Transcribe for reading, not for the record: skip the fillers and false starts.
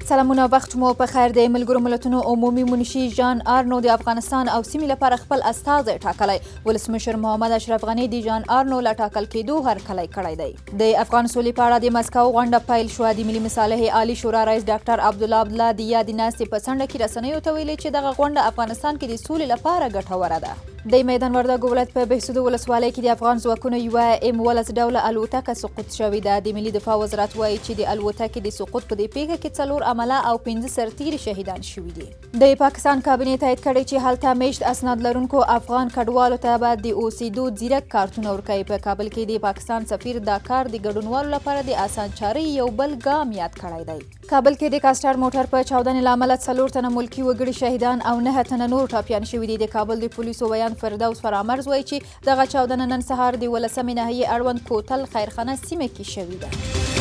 سلامونه وخت مو په خیر دی. ملګرو ملتونو عمومي منشي ژان آرنو د افغانستان او سیمې لپاره خپل استازی ټاکلی. ولسمشر محمد اشرف غني د ژان آرنو له ټاکل کېدو هرکلی کړی دی. د افغان سولې په اړه د مسکو غونډه پیل شوه. د ملي مصالحې عالي شورا رئیس ډاکټر عبدالله د یادې ناستې په څنډه کې رسنیو ته ویلي چې دغه غونډه افغانستان کې د سولې لپاره ګټوره ده. د میدان وردګو ولایت په بهسودو ولسوالۍ کې د افغان ځواکونو یوه M-19 ډوله الوتکه سقوط شوې ده. د ملي دفاع وزارت وایي چې د الوتکې د سقوط په دې پیښه کې 4 عمله او 15 سرتیري شهیدان شوي دي. د پاکستان کابینې تایید کړی چې هلته میشت اسناد لرونکو افغان کډوالو ته به د اوسېدو ځیرک کارتونه ورکوي. په کابل کې د پاکستان سفیر دا کار د ګډونوالو لپاره د اسان چارې یو بل ګام یاد کړی دی. کابل کې د کاسټر موټر په چاودنې له امله 4 تنه ملکي وګړي شهیدان او 9 تنه نور ټپیان شوي دي. د کابل د پولیسو ویان فردوس فرامرز وایي چې دغه چاودنه نن سهار د 18 ناحیې اړوند کوتل خیرخانه سیمه کې شوې ده.